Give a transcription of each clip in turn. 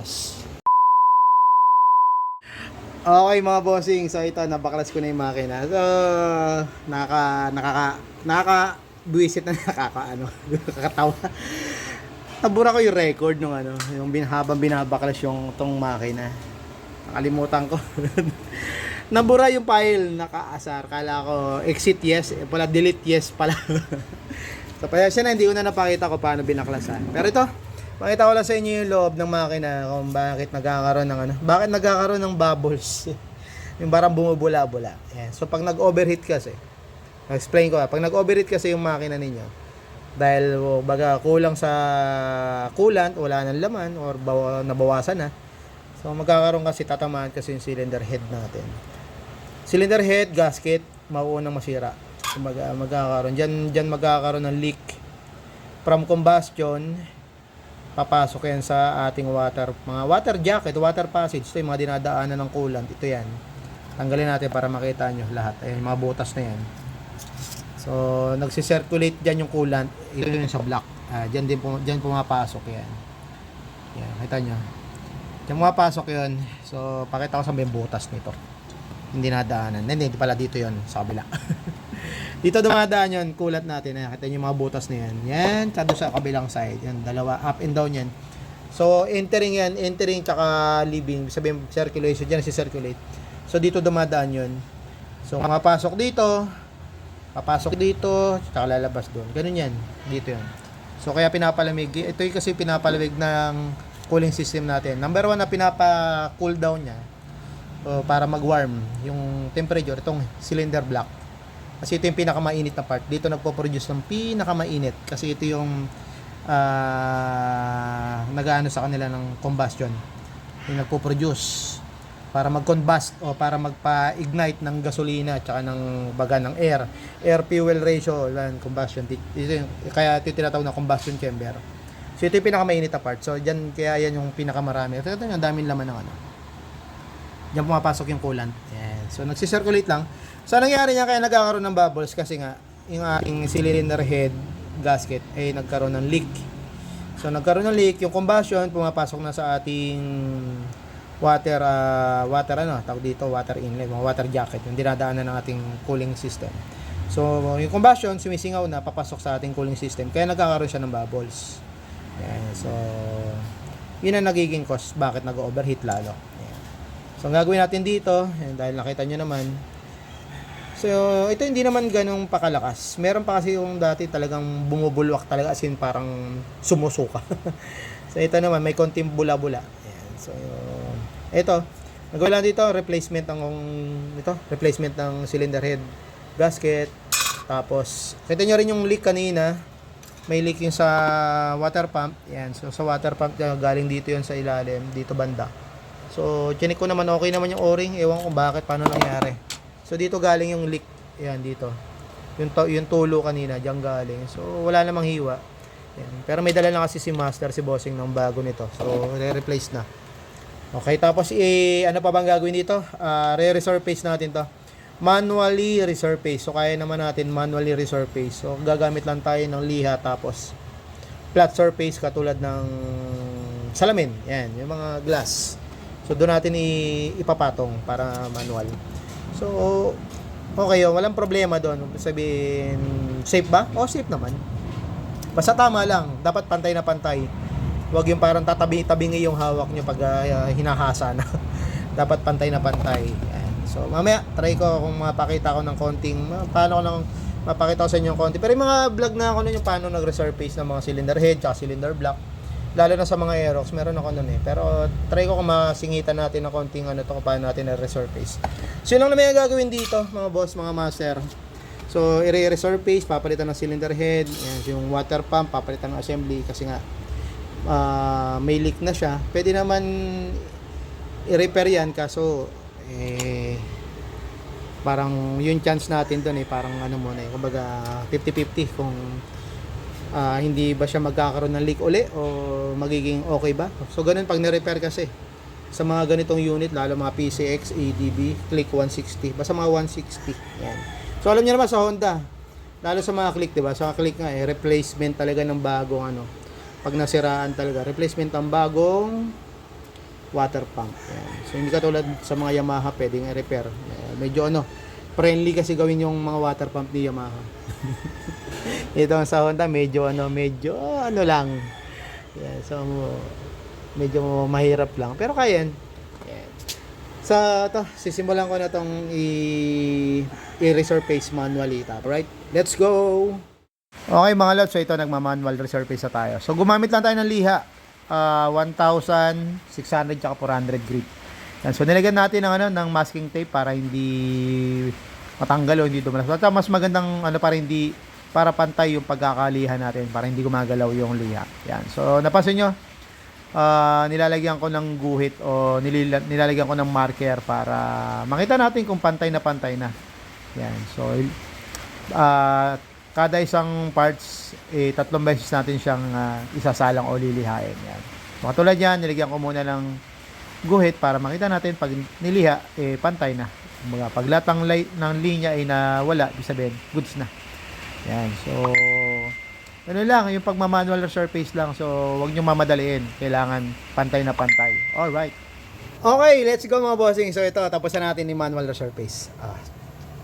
boss. Okay mga bossing, so ito nabaklas ko na yung makina. So nakaka-buwisit na nakakatawa. Nabura ko yung record nung yung habang binabaklas yung tong makina. Nakalimutan ko. Nabura yung file, nakaasar. Kala ko exit yes, pala delete yes pala. So pasensya na, hindi ko na napakita ko paano binaklasan. Pero ito, pakita ko lang sa inyo yung loob ng makina kung bakit nagkakaroon ng bakit nagkakaroon ng bubbles. Yung parang bumubula-bula. Ayan. So pag nag-overheat kasi, explain ko pag nag-overheat kasi yung makina ninyo, dahil baga kulang sa coolant, wala nang laman or nabawasan na. So magkakaroon kasi, tatamaan kasi yung cylinder head natin. Cylinder head, gasket, mauunang masira. So magkakaroon diyan magkakaroon ng leak from combustion. Papasok yan sa ating mga water jacket, water passage. Ito yung mga dinadaanan ng coolant. Ito yan. Tanggalin natin para makita nyo lahat. Ayan, mga butas na yan. So, nagsisirculate dyan yung coolant. Ito yung sa block. Dyan pumapasok yan. Yan, kita nyo. Dyan pumapasok yun. So, pakita ko sa may butas nito. Hindi nadaanan. Hindi pala dito yon sa kabila. Dito dumadaan yun, coolant natin. Ayan, kita nyo yung mga butas na yan. Yan, tsado sa kabilang side. Yan, dalawa, up and down yan. So, entering yan, entering tsaka leaving. Sabihin, circulation, dyan si-circulate. So, dito dumadaan yun. So, mapasok dito, papasok dito, tsaka lalabas doon. Ganun yan, dito yan. So, kaya pinapalamig. Ito yung kasi pinapalamig ng cooling system natin. Number 1 na pinapa-cool down niya. So, para mag-warm yung temperature, itong cylinder block. Kasi ito yung pinakamainit na part. Dito nagpo-produce ng pinakamainit. Kasi ito yung nag-aano sa kanila ng combustion. Yung nagpo-produce para mag-combust o para magpa-ignite ng gasolina at saka ng baga ng air. Air-fuel ratio, lang, combustion. Kaya ito yung tinatawag na combustion chamber. So ito yung pinakamainit na part. So dyan, kaya yan yung pinakamarami. Ito yung daming laman ng Diyan pumapasok yung coolant. Ayan. So nagsisirculate lang. So nangyari niya kaya nagkakaroon ng bubbles kasi nga yung ating cylinder head gasket ay nagkaroon ng leak. So nagkaroon ng leak, yung combustion pumapasok na sa ating water tawag dito, water inlet, water jacket, yung dinadaanan ng ating cooling system. So yung combustion sumisingaw na papasok sa ating cooling system kaya nagkakaroon siya ng bubbles. Ayan. So yun ang nagiging cause bakit nag-overheat lalo. Ayan. So ang gagawin natin dito, dahil nakita nyo naman, so ito hindi naman ganong pakalakas. Meron pa kasi yung dati talagang bumubulwak talaga, as in parang sumusuka. So ito naman may konting bula-bula. Ayan. So ito, nagawin lang dito replacement ng cylinder head gasket. Tapos kita nyo rin yung leak kanina. May leak yung sa water pump. Ayan. So sa water pump galing dito yun sa ilalim, dito banda. So, chinik ko naman, okay naman yung o-ring. Ewan ko bakit, paano nangyari. So, dito galing yung leak. Ayan, dito. Yung tulo kanina, diyan galing. So, wala namang hiwa. Ayan. Pero may dala na kasi si Master, si Bossing ng bago nito. So, re-replace na. Okay, tapos, ano pa bang gagawin dito? Re-resurface natin to. Manually resurface. So, kaya naman natin manually resurface. So, gagamit lang tayo ng liha, tapos flat surface katulad ng salamin. Ayan, yung mga glass. So, doon natin ipapatong para manual. So, okay yun. Walang problema doon. Sabihin, safe ba? O, safe naman. Basta tama lang. Dapat pantay na pantay. Huwag yung parang tatabi-tabingi yung hawak nyo pag hinahasa na. Dapat pantay na pantay. Ayan. So, mamaya, try ko kung mapakita ko ng konting, paano ko lang mapakita ko sa inyo yung konti. Pero yung mga vlog na ako nun, yung paano nag-resurface ng mga cylinder head, tsaka cylinder block. Lalo na sa mga Aerox, meron ako nun Pero try ko kung masingitan natin ng konting kung paano natin na-resurface. So yun lang naman yung gagawin dito, mga boss, mga master. So i-resurface, papalitan ng cylinder head, yung water pump, papalitan ng assembly kasi nga may leak na siya. Pwede naman i-repair yan, kaso parang yung chance natin doon parang kumbaga 50-50 kung hindi ba siya magkakaroon ng leak uli o magiging okay ba. So ganun pag ni-repair kasi sa mga ganitong unit, lalo mga PCX, ADB, Click 160, basta mga 160. Yan. So alam niyo naman sa Honda, lalo sa mga Click, diba? Sa Click nga replacement talaga ng bagong pag nasiraan talaga, replacement ng bagong water pump. Yan. So hindi katulad sa mga Yamaha pwedeng i-repair. Medyo friendly kasi gawin yung mga water pump ni Yamaha. Ito sa Honda medyo lang. Yan. So medyo mahirap lang pero kaya yan. Yan. So ito, sisimulan ko na tong i-resurface manually. Right? Let's go! Okay mga lods, so ito nagma-manual resurface na tayo. So gumamit lang tayo ng liha. 1,600 tsaka 400 grit. Yan. So nilagyan natin ng masking tape para hindi matanggal o hindi dumalas. At mas magandang para pantay yung pagkakalihan natin para hindi gumagalaw yung liha. Yan. So napansin nyo, nilalagyan ko ng guhit o nilalagyan ko ng marker para makita natin kung pantay na. Yan. So kada isang parts 3 beses natin siyang isasalang o lilihain. Yan. So, katulad yan, nilagyan ko muna ng guhit para makita natin pag niliha pantay na. Pag lahat ng linya ay nawala, ibig sabihin goods na. Yan. So ano lang, yung pagma-manual resurface lang. So wag niyo mamadaliin. Kailangan pantay na pantay. All right. Okay, let's go mga bossing. So ito, tapos na natin yung manual resurface.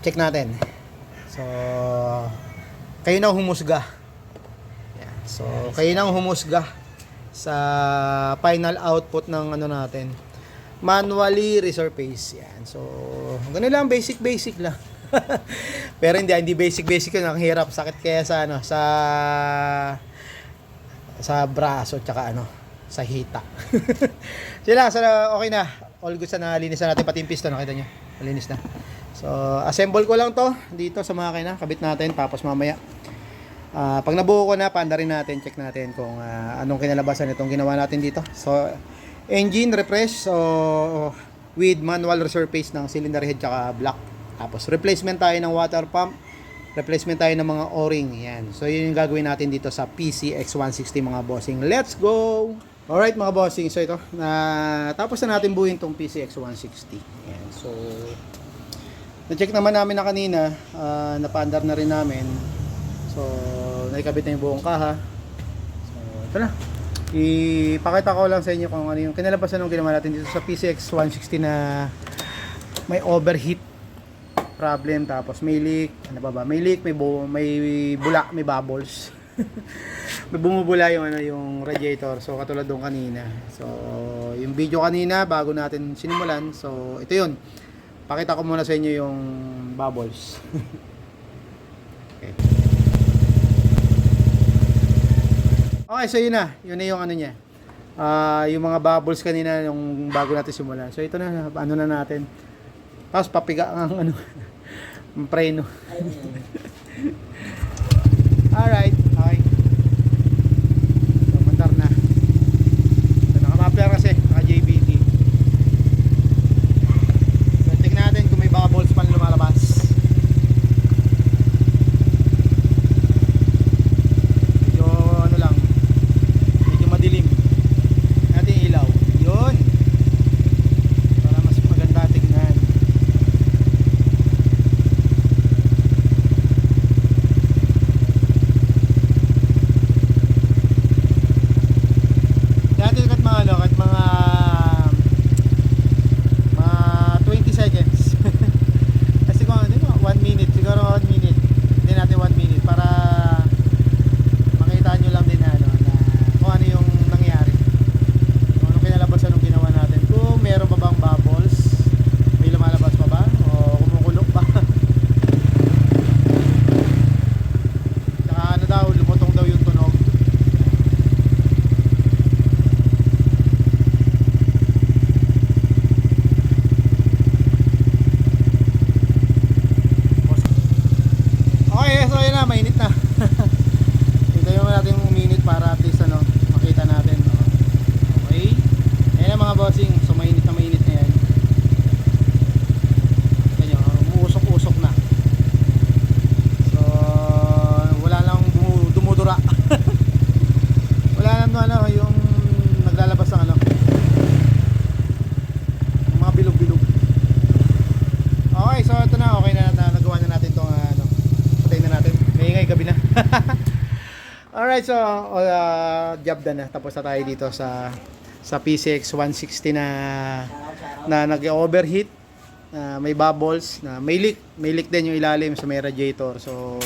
Check natin. So kayo na humusga. Yan. So, kayo na humusga sa final output ng natin. Manually resurface. Yan. So, ganun lang, basic lang. Pero hindi basic yun. Ang hirap, sakit kaya sa braso tsaka sa hita. Sila, okay na. All good na, linis na natin pati yung piston, nakita nyo. Malinis na. So, assemble ko lang to dito sa makina, kabit natin tapos mamaya pag nabuo ko na, paandarin natin, check natin kung anong kinalabasan itong ginawa natin dito. So, engine refresh with manual resurface ng cylinder head tsaka block. Tapos, replacement tayo ng water pump, replacement tayo ng mga o-ring. Yan. So, yun yung gagawin natin dito sa PCX160 mga bossing. Let's go! Alright mga bossing, so ito, tapos na natin buuin tong PCX160. Yan. So, na-check naman namin na kanina, napaandar na rin namin. So, naikabit na yung buong kaha. So, ito na. Ipakita ko lang sa inyo kung ano yung kinalabasan ng ginawa natin dito sa PCX160 na may overheat problem, tapos may leak, may leak, may bula, may bubbles. May bumubula yung radiator. So, katulad doon kanina. So, yung video kanina bago natin sinimulan. So, ito yun. Pakita ko muna sa inyo yung bubbles. Okay. Okay, so yun na yung niya. Yung mga bubbles kanina yung bago natin simulan. So ito na, na natin. Tapos papiga ang ang preno. Alright, okay. So mandar na. So naka-muffler kasi, naka-JBT. So check natin kung may bubbles pa lumalabas. Alright, so job done na. Tapos na tayo dito sa sa PCX 160 na nag-overheat, may bubbles, na may leak din yung ilalim sa may radiator. So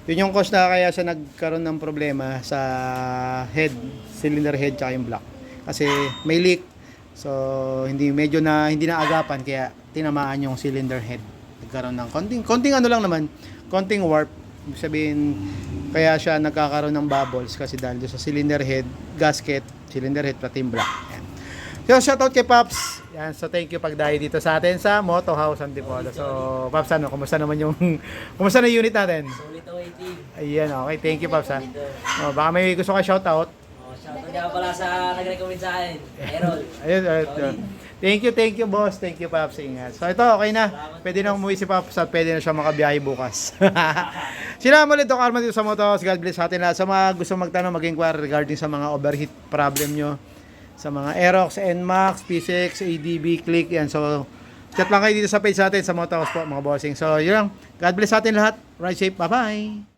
yun yung cause na kaya siya nagkaroon ng problema sa head, cylinder head tsaka yung block. Kasi may leak. So hindi na agapan kaya tinamaan yung cylinder head. Nagkaroon ng konting ano lang naman, konting warp. Ibig sabihin kaya siya nagkakaroon ng bubbles kasi dahil doon sa cylinder head, gasket, cylinder head pati yung block. Yan. So shoutout kay Pops. Yan, so thank you pagdayo dito sa atin sa Moto House Antipolo. So Pops, kumusta naman kumusta na yung unit natin? Solid waiting. Ayan, okay. Thank you, Pops. Baka may gusto ka shoutout. Shoutout nga pala sa nag-recommend sa akin. Errol. Ayun. Thank you, boss. Thank you, Pops. Ingat. So ito, okay na. Pwede na umuwi si Pops at pwede na siya makabiyahe bukas. Sila mo ulit, Doc Arman dito sa Motos. God bless sa atin lahat. Sa mga gusto magtanong, mag-inquire regarding sa mga overheat problem nyo, sa mga Aerox, NMAX, P6, ADB, Click, yan. So, chat lang kayo dito sa page natin sa Motos po, mga bossing. So, yun lang. God bless sa atin lahat. Ride safe. Bye-bye.